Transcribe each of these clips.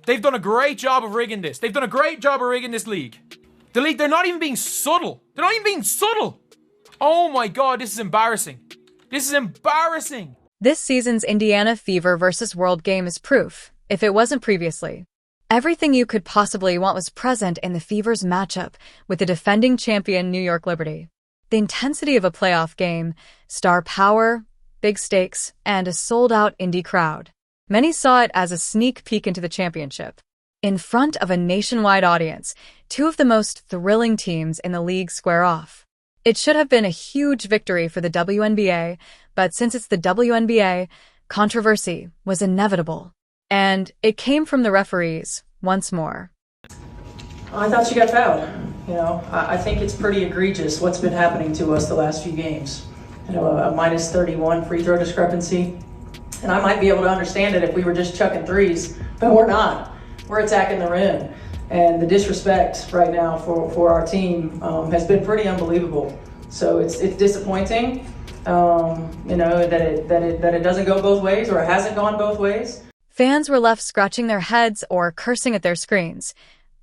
They've done a great job of rigging this. They've done a great job of rigging this league. The league, they're not even being subtle. They're not even being subtle. Oh my God, this is embarrassing. This is embarrassing. This season's Indiana Fever versus World game is proof, if it wasn't previously. Everything you could possibly want was present in the Fever's matchup with the defending champion New York Liberty. The intensity of a playoff game, star power, big stakes, and a sold-out Indy crowd. Many saw it as a sneak peek into the championship. In front of a nationwide audience, two of the most thrilling teams in the league square off. It should have been a huge victory for the WNBA, but since it's the WNBA, controversy was inevitable. And it came from the referees, once more. I thought she got fouled. I think it's pretty egregious what's been happening to us the last few games. A minus 31 free throw discrepancy. And I might be able to understand it if we were just chucking threes, but we're not. We're attacking the rim. And the disrespect right now for our team has been pretty unbelievable. So it's disappointing, that it doesn't go both ways, or it hasn't gone both ways. Fans were left scratching their heads or cursing at their screens,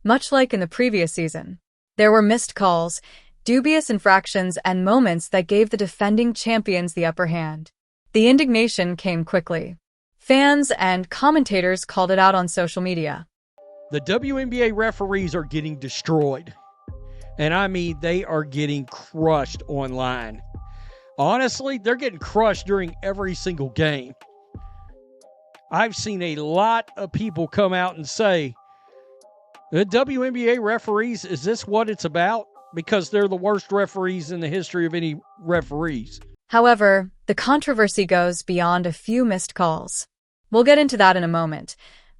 much like in the previous season. There were missed calls, dubious infractions, and moments that gave the defending champions the upper hand. The indignation came quickly. Fans and commentators called it out on social media. The WNBA referees are getting destroyed. And I mean, they are getting crushed online. Honestly, they're getting crushed during every single game. I've seen a lot of people come out and say, the WNBA referees, is this what it's about? Because they're the worst referees in the history of any referees. However, the controversy goes beyond a few missed calls. We'll get into that in a moment.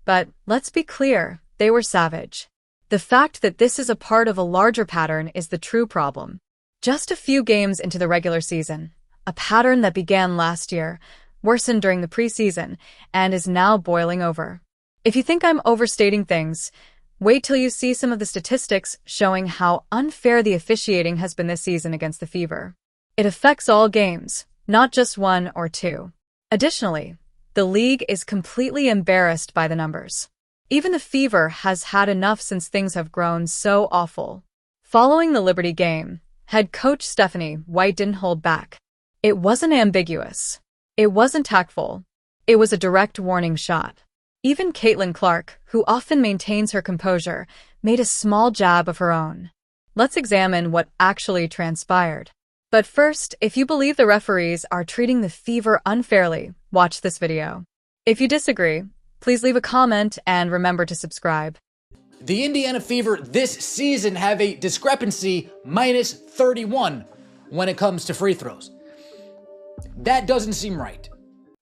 But let's be clear, they were savage. The fact that this is a part of a larger pattern is the true problem. Just a few games into the regular season, a pattern that began last year, worsened during the preseason, and is now boiling over. If you think I'm overstating things, wait till you see some of the statistics showing how unfair the officiating has been this season against the Fever. It affects all games, not just one or two. Additionally, the league is completely embarrassed by the numbers. Even the Fever has had enough since things have grown so awful. Following the Liberty game, head coach Stephanie White didn't hold back. It wasn't ambiguous. It wasn't tactful. It was a direct warning shot. Even Caitlin Clark, who often maintains her composure, made a small jab of her own. Let's examine what actually transpired. But first, if you believe the referees are treating the Fever unfairly, watch this video. If you disagree, please leave a comment and remember to subscribe. The Indiana Fever this season have a discrepancy minus 31 when it comes to free throws. That doesn't seem right.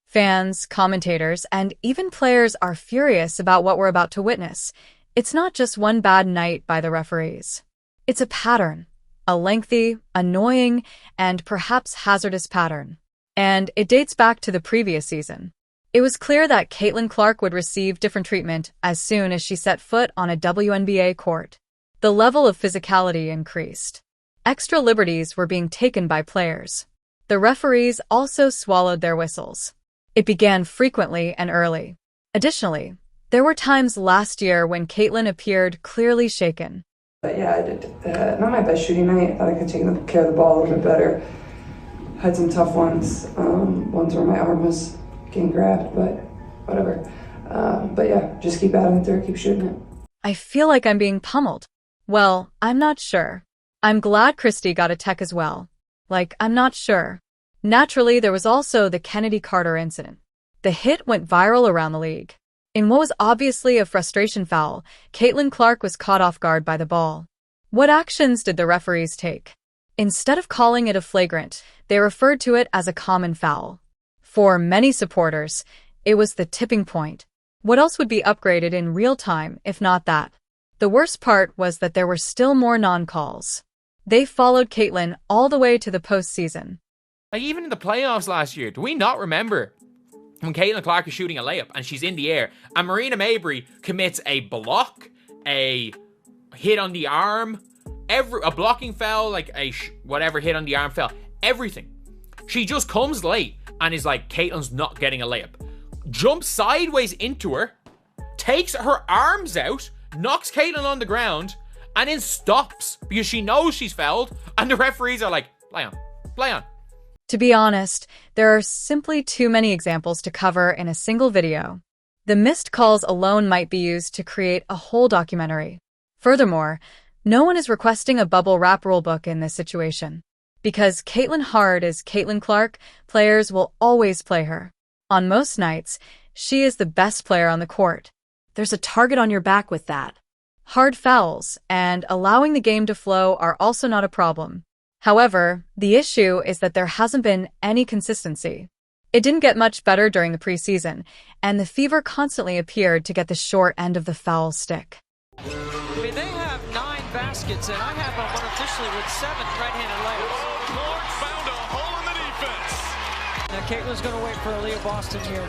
Fans, commentators, and even players are furious about what we're about to witness. It's not just one bad night by the referees. It's a pattern, a lengthy, annoying, and perhaps hazardous pattern. And it dates back to the previous season. It was clear that Caitlin Clark would receive different treatment as soon as she set foot on a WNBA court. The level of physicality increased. Extra liberties were being taken by players. The referees also swallowed their whistles. It began frequently and early. Additionally, there were times last year when Caitlin appeared clearly shaken. But yeah, I did not my best shooting night. I thought I could take care of the ball a little bit better. Had some tough ones. Ones where my arm was getting grabbed, but whatever. But yeah, just keep adding it there, keep shooting it. I feel like I'm being pummeled. Well, I'm not sure. I'm glad Christy got a tech as well. I'm not sure. Naturally, there was also the Kennedy Carter incident. The hit went viral around the league. In what was obviously a frustration foul, Caitlin Clark was caught off guard by the ball. What actions did the referees take? Instead of calling it a flagrant, they referred to it as a common foul. For many supporters, it was the tipping point. What else would be upgraded in real time if not that? The worst part was that there were still more non-calls. They followed Caitlin all the way to the postseason. Even in the playoffs last year, do we not remember when Caitlin Clark is shooting a layup and she's in the air and Marina Mabry commits a block, a hit on the arm, a blocking foul, whatever hit on the arm foul, everything. She just comes late and is like, Caitlin's not getting a layup. Jumps sideways into her, takes her arms out, knocks Caitlin on the ground, and then stops because she knows she's fouled, and the referees are like, play on, play on. To be honest, there are simply too many examples to cover in a single video. The missed calls alone might be used to create a whole documentary. Furthermore, no one is requesting a bubble wrap rulebook in this situation. Because Caitlin Hard is Caitlin Clark, players will always play her. On most nights, she is the best player on the court. There's a target on your back with that. Hard fouls and allowing the game to flow are also not a problem. However, the issue is that there hasn't been any consistency. It didn't get much better during the preseason, and the Fever constantly appeared to get the short end of the foul stick. I mean, they have 9 baskets, and I have them unofficially with 7 right-handed layups. Clark found a hole in the defense. Now Caitlin's going to wait for Aaliyah Boston here.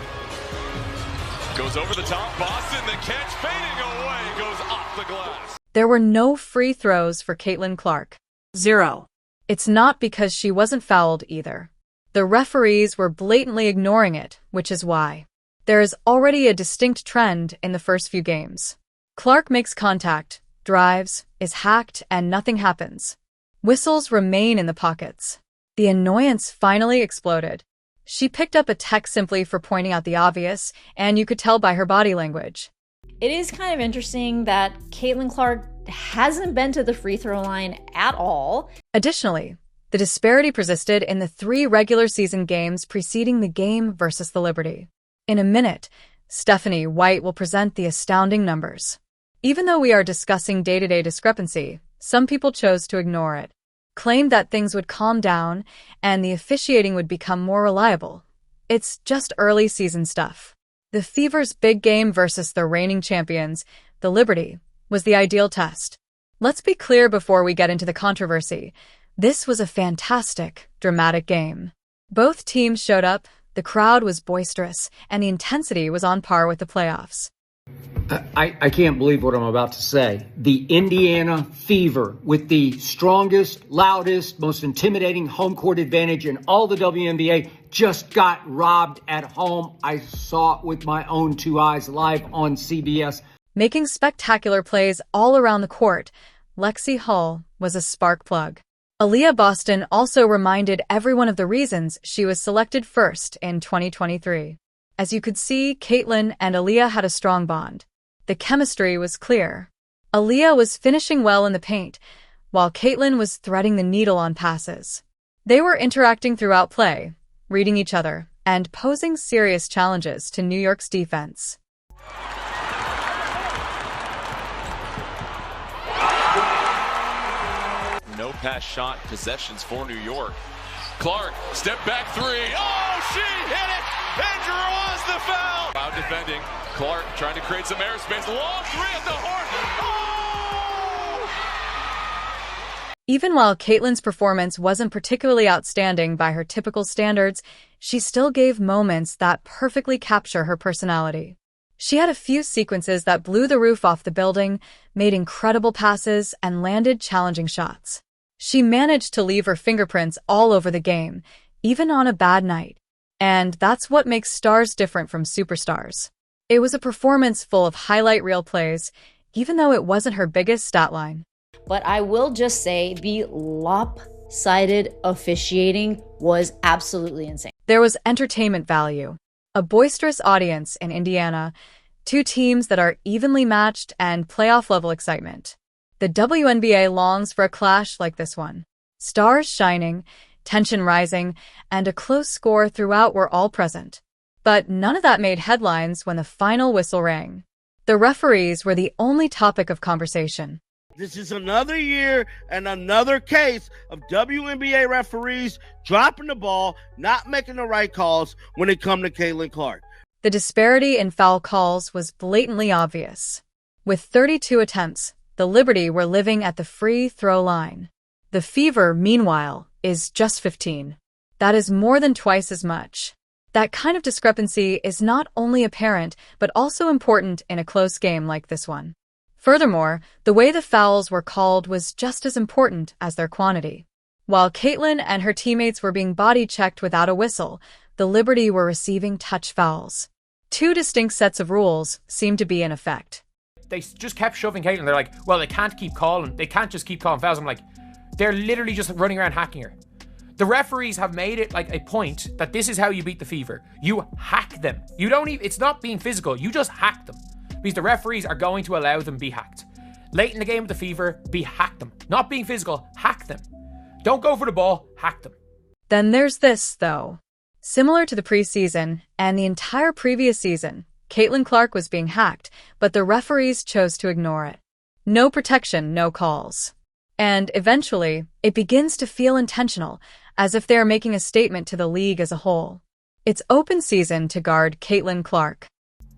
Goes over the top, Boston, the catch fading away, goes off the glass. There were no free throws for Caitlin Clark. 0. It's not because she wasn't fouled either. The referees were blatantly ignoring it, which is why. There is already a distinct trend in the first few games. Clark makes contact, drives, is hacked, and nothing happens. Whistles remain in the pockets. The annoyance finally exploded. She picked up a tech simply for pointing out the obvious, and you could tell by her body language. It is kind of interesting that Caitlin Clark hasn't been to the free throw line at all. Additionally, the disparity persisted in the 3 regular season games preceding the game versus the Liberty. In a minute, Stephanie White will present the astounding numbers. Even though we are discussing day-to-day discrepancy, some people chose to ignore it, claimed that things would calm down and the officiating would become more reliable. It's just early season stuff. The Fever's big game versus the reigning champions, the Liberty, was the ideal test. Let's be clear before we get into the controversy. This was a fantastic, dramatic game. Both teams showed up, the crowd was boisterous, and the intensity was on par with the playoffs. I can't believe what I'm about to say. The Indiana Fever, with the strongest, loudest, most intimidating home court advantage in all the WNBA, just got robbed at home. I saw it with my own 2 eyes live on CBS. Making spectacular plays all around the court, Lexi Hull was a spark plug. Aaliyah Boston also reminded everyone of the reasons she was selected first in 2023. As you could see, Caitlin and Aaliyah had a strong bond. The chemistry was clear. Aaliyah was finishing well in the paint, while Caitlin was threading the needle on passes. They were interacting throughout play, reading each other, and posing serious challenges to New York's defense. No pass shot possessions for New York. Clark, step back 3. Oh, she hit it! And draws the foul! Out defending. Clark trying to create some airspace. Long 3 at the horn. Oh! Even while Caitlin's performance wasn't particularly outstanding by her typical standards, she still gave moments that perfectly capture her personality. She had a few sequences that blew the roof off the building, made incredible passes, and landed challenging shots. She managed to leave her fingerprints all over the game, even on a bad night. And that's what makes stars different from superstars. It was a performance full of highlight reel plays, even though it wasn't her biggest stat line. But I will just say the lopsided officiating was absolutely insane. There was entertainment value, a boisterous audience in Indiana, 2 teams that are evenly matched, and playoff-level excitement. The WNBA longs for a clash like this one. Stars shining, tension rising, and a close score throughout were all present. But none of that made headlines when the final whistle rang. The referees were the only topic of conversation. This is another year and another case of WNBA referees dropping the ball, not making the right calls when it comes to Caitlin Clark. The disparity in foul calls was blatantly obvious. With 32 attempts, the Liberty were living at the free throw line. The Fever, meanwhile, is just 15. That is more than twice as much. That kind of discrepancy is not only apparent, but also important in a close game like this one. Furthermore, the way the fouls were called was just as important as their quantity. While Caitlin and her teammates were being body checked without a whistle, the Liberty were receiving touch fouls. Two distinct sets of rules seem to be in effect. They just kept shoving Caitlin. They're like, well, they can't just keep calling fouls. I'm like, they're literally just running around hacking her. The referees have made it like a point that this is how you beat the Fever. You hack them. You don't even, it's not being physical. You just hack them. Because the referees are going to allow them be hacked. Late in the game with the Fever, hack them. Not being physical, hack them. Don't go for the ball, hack them. Then there's this, though. Similar to the preseason and the entire previous season, Caitlin Clark was being hacked, but the referees chose to ignore it. No protection, no calls. And eventually, it begins to feel intentional, as if they are making a statement to the league as a whole. It's open season to guard Caitlin Clark.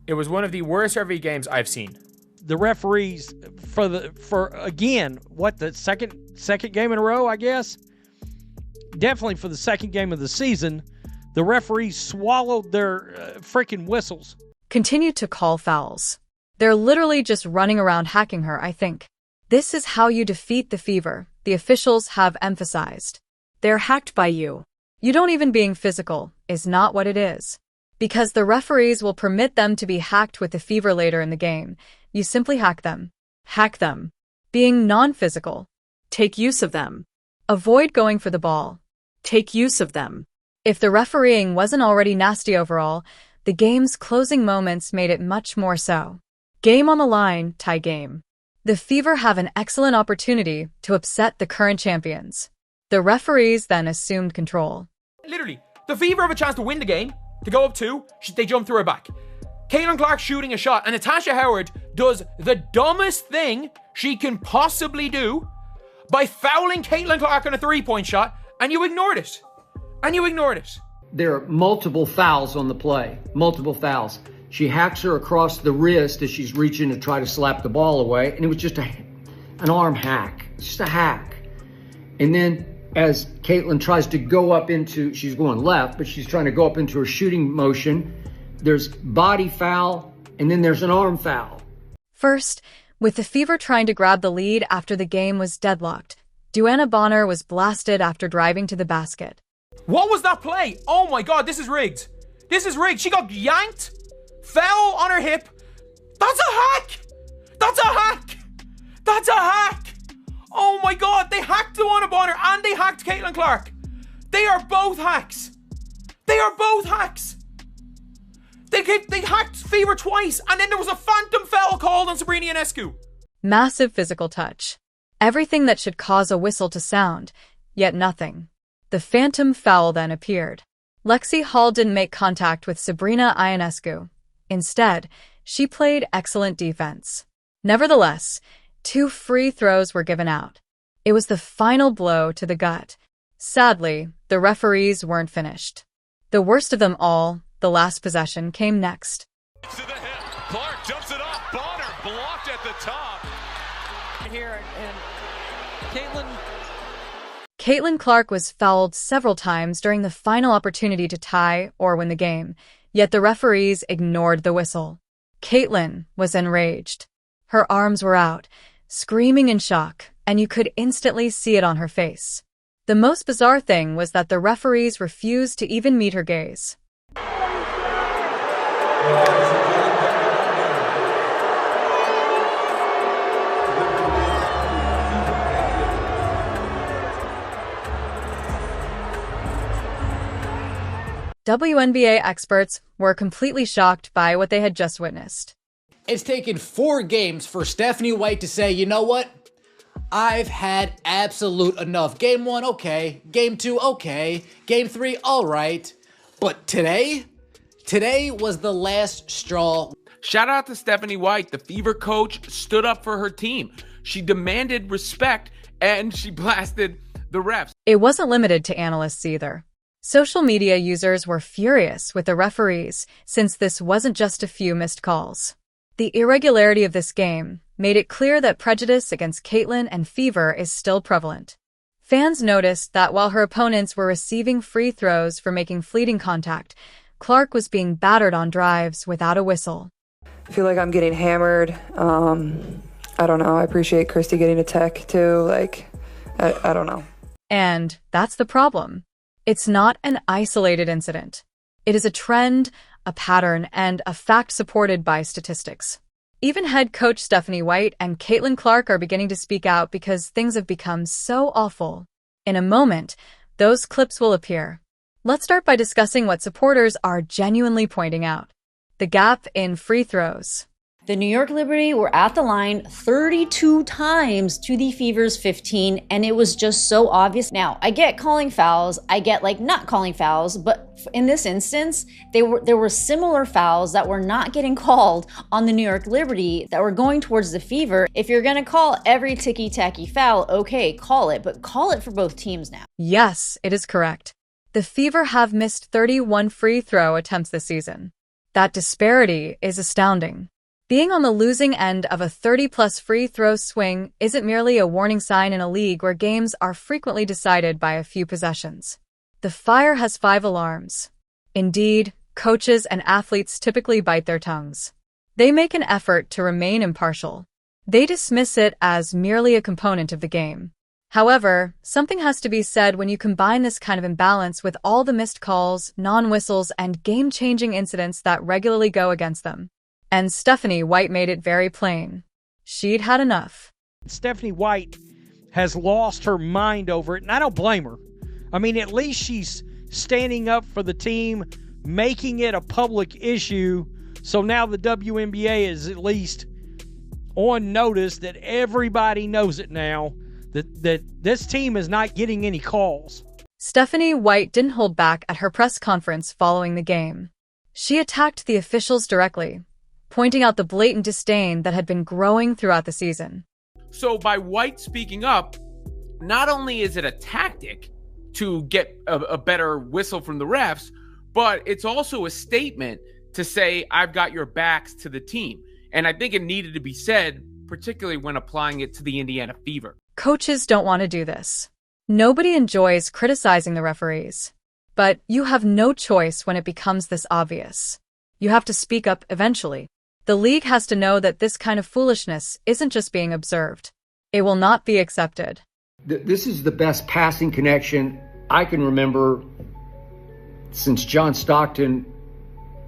It was one of the worst referee games I've seen. The referees for again, what, the second game in a row, I guess? Definitely for the second game of the season, the referees swallowed their freaking whistles. Continued to call fouls. They're literally just running around hacking her, I think. This is how you defeat the Fever, the officials have emphasized. They're hacked by you. You don't even being physical is not what it is. Because the referees will permit them to be hacked with the Fever later in the game. You simply hack them. Hack them. Being non-physical. Take use of them. Avoid going for the ball. Take use of them. If the refereeing wasn't already nasty overall, the game's closing moments made it much more so. Game on the line, tie game. The Fever have an excellent opportunity to upset the current champions. The referees then assumed control. Literally, the Fever have a chance to win the game, to go up 2, they jump through her back. Caitlin Clark shooting a shot, and Natasha Howard does the dumbest thing she can possibly do by fouling Caitlin Clark on a 3-point shot, and you ignored it. There are multiple fouls on the play, multiple fouls. She hacks her across the wrist as she's reaching to try to slap the ball away, and it was just an arm hack, just a hack. And then as Caitlin tries to go up into, she's going left, but she's trying to go up into her shooting motion, there's body foul, and then there's an arm foul. First, with the Fever trying to grab the lead after the game was deadlocked, Duana Bonner was blasted after driving to the basket. What was that play? Oh my god, this is rigged. She got yanked, fell on her hip. That's a hack! Oh my god, they hacked Duana Bonner and they hacked Caitlin Clark. They are both hacks. They hacked Fever twice, and then there was a phantom foul called on Sabrina Ionescu. Massive physical touch. Everything that should cause a whistle to sound, yet nothing. The phantom foul then appeared. Lexi Hall didn't make contact with Sabrina Ionescu. Instead, she played excellent defense. Nevertheless, 2 free throws were given out. It was the final blow to the gut. Sadly, the referees weren't finished. The worst of them all, the last possession, came next. To the hip. Clark jumps it off. Bonner blocked at the top. Here, and Caitlin Clark was fouled several times during the final opportunity to tie or win the game, yet the referees ignored the whistle. Caitlin was enraged. Her arms were out, screaming in shock, and you could instantly see it on her face. The most bizarre thing was that the referees refused to even meet her gaze. WNBA experts were completely shocked by what they had just witnessed. It's taken 4 games for Stephanie White to say, you know what? I've had absolute enough. Game 1, okay. Game 2, okay. Game 3, all right. But today was the last straw. Shout out to Stephanie White. The Fever coach stood up for her team. She demanded respect and she blasted the refs. It wasn't limited to analysts either. Social media users were furious with the referees since this wasn't just a few missed calls. The irregularity of this game made it clear that prejudice against Caitlin and Fever is still prevalent. Fans noticed that while her opponents were receiving free throws for making fleeting contact, Clark was being battered on drives without a whistle. I feel like I'm getting hammered. I don't know. I appreciate Christy getting a tech too. I don't know. And that's the problem. It's not an isolated incident. It is a trend, a a pattern and a fact supported by statistics. Even head coach Stephanie White and Caitlin Clark are beginning to speak out because things have become so awful. In a moment, those clips will appear. Let's start by discussing what supporters are genuinely pointing out: the gap in free throws. The New York Liberty were at the line 32 times to the Fever's 15, and it was just so obvious. Now, I get calling fouls, I get not calling fouls, but in this instance, there were similar fouls that were not getting called on the New York Liberty that were going towards the Fever. If you're gonna call every ticky-tacky foul, okay, call it, but call it for both teams now. Yes, it is correct. The Fever have missed 31 free throw attempts this season. That disparity is astounding. Being on the losing end of a 30-plus free throw swing isn't merely a warning sign in a league where games are frequently decided by a few possessions. The fire has 5 alarms. Indeed, coaches and athletes typically bite their tongues. They make an effort to remain impartial. They dismiss it as merely a component of the game. However, something has to be said when you combine this kind of imbalance with all the missed calls, non-whistles, and game-changing incidents that regularly go against them. And Stephanie White made it very plain. She'd had enough. Stephanie White has lost her mind over it, and I don't blame her. I mean, at least she's standing up for the team, making it a public issue, so now the WNBA is at least on notice that everybody knows it now, that this team is not getting any calls. Stephanie White didn't hold back at her press conference following the game. She attacked the officials directly, pointing out the blatant disdain that had been growing throughout the season. So by White speaking up, not only is it a tactic to get a better whistle from the refs, but it's also a statement to say, I've got your backs to the team. And I think it needed to be said, particularly when applying it to the Indiana Fever. Coaches don't want to do this. Nobody enjoys criticizing the referees. But you have no choice when it becomes this obvious. You have to speak up eventually. The league has to know that this kind of foolishness isn't just being observed. It will not be accepted. This is the best passing connection I can remember since John Stockton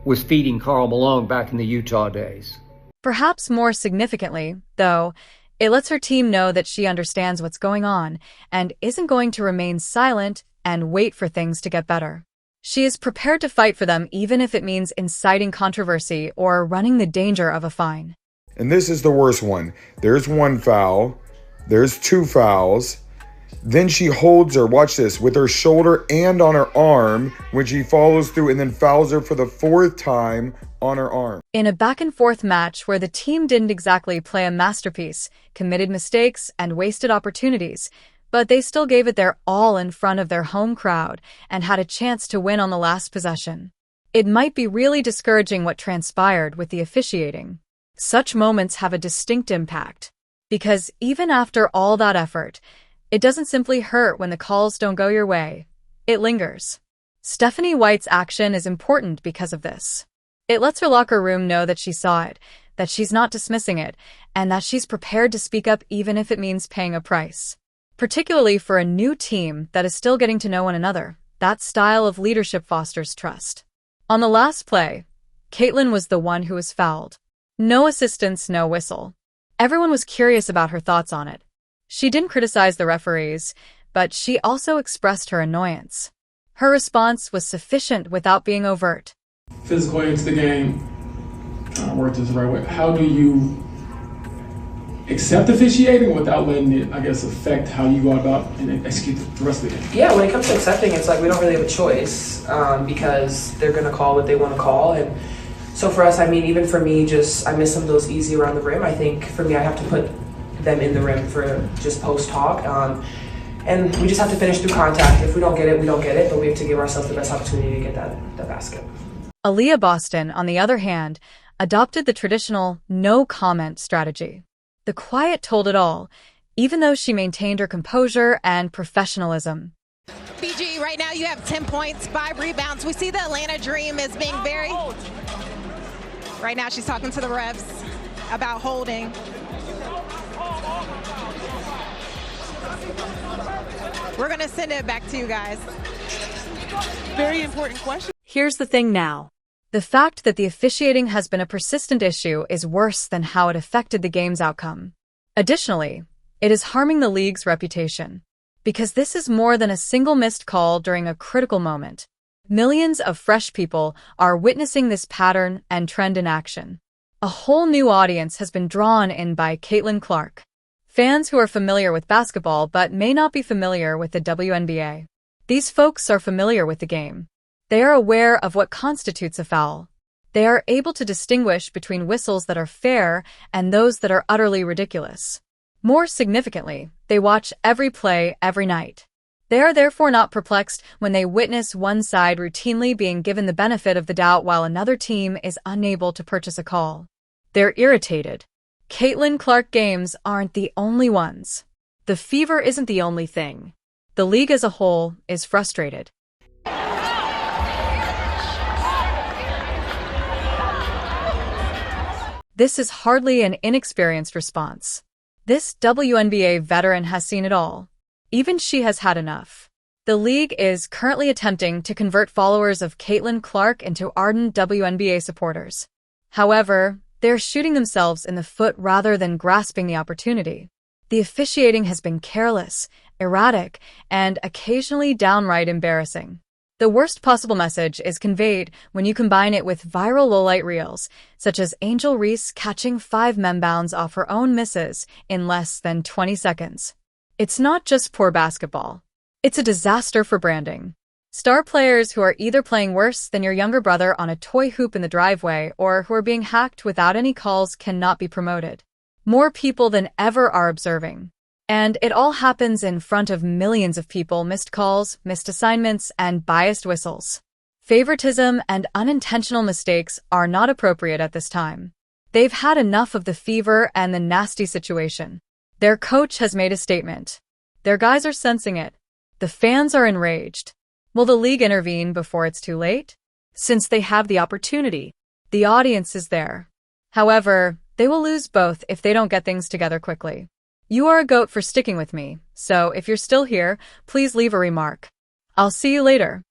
was feeding Karl Malone back in the Utah days. Perhaps more significantly, though, it lets her team know that she understands what's going on and isn't going to remain silent and wait for things to get better. She is prepared to fight for them even if it means inciting controversy or running the danger of a fine. And this is the worst one. There's 1 foul. There's 2 fouls. Then she holds her, watch this, with her shoulder and on her arm when she follows through and then fouls her for the 4th time on her arm. In a back-and-forth match where the team didn't exactly play a masterpiece, committed mistakes, and wasted opportunities, but they still gave it their all in front of their home crowd and had a chance to win on the last possession. It might be really discouraging what transpired with the officiating. Such moments have a distinct impact, because even after all that effort, it doesn't simply hurt when the calls don't go your way. It lingers. Stephanie White's action is important because of this. It lets her locker room know that she saw it, that she's not dismissing it, and that she's prepared to speak up even if it means paying a price. Particularly for a new team that is still getting to know one another, that style of leadership fosters trust. On the last play, Caitlin was the one who was fouled. No assistance, no whistle. Everyone was curious about her thoughts on it. She didn't criticize the referees, but she also expressed her annoyance. Her response was sufficient without being overt. Physically into the game, worked this the right way. How do you accept officiating without letting it, I guess, affect how you go about and execute the rest of the game? Yeah, when it comes to accepting, it's like we don't really have a choice because they're going to call what they want to call. And so for us, I mean, even for me, I miss some of those easy around the rim. I think for me, I have to put them in the rim for just post-talk. And we just have to finish through contact. If we don't get it, we don't get it, but we have to give ourselves the best opportunity to get that basket. Aaliyah Boston, on the other hand, adopted the traditional no-comment strategy. The quiet told it all, even though she maintained her composure and professionalism. BG, right now you have 10 points, 5 rebounds. We see the Atlanta Dream as being very... Right now she's talking to the refs about holding. We're going to send it back to you guys. Very important question. Here's the thing now. The fact that the officiating has been a persistent issue is worse than how it affected the game's outcome. Additionally, it is harming the league's reputation. Because this is more than a single missed call during a critical moment. Millions of fresh people are witnessing this pattern and trend in action. A whole new audience has been drawn in by Caitlin Clark. Fans who are familiar with basketball but may not be familiar with the WNBA. These folks are familiar with the game. They are aware of what constitutes a foul. They are able to distinguish between whistles that are fair and those that are utterly ridiculous. More significantly, they watch every play every night. They are therefore not perplexed when they witness one side routinely being given the benefit of the doubt while another team is unable to purchase a call. They're irritated. Caitlin Clark games aren't the only ones. The fever isn't the only thing. The league as a whole is frustrated. This is hardly an inexperienced response. This WNBA veteran has seen it all. Even she has had enough. The league is currently attempting to convert followers of Caitlin Clark into ardent WNBA supporters. However, they're shooting themselves in the foot rather than grasping the opportunity. The officiating has been careless, erratic, and occasionally downright embarrassing. The worst possible message is conveyed when you combine it with viral lowlight reels, such as Angel Reese catching 5 membounds off her own misses in less than 20 seconds. It's not just poor basketball. It's a disaster for branding. Star players who are either playing worse than your younger brother on a toy hoop in the driveway or who are being hacked without any calls cannot be promoted. More people than ever are observing. And it all happens in front of millions of people, missed calls, missed assignments, and biased whistles. Favoritism and unintentional mistakes are not appropriate at this time. They've had enough of the fever and the nasty situation. Their coach has made a statement. Their guys are sensing it. The fans are enraged. Will the league intervene before it's too late? Since they have the opportunity, the audience is there. However, they will lose both if they don't get things together quickly. You are a goat for sticking with me, so if you're still here, please leave a remark. I'll see you later.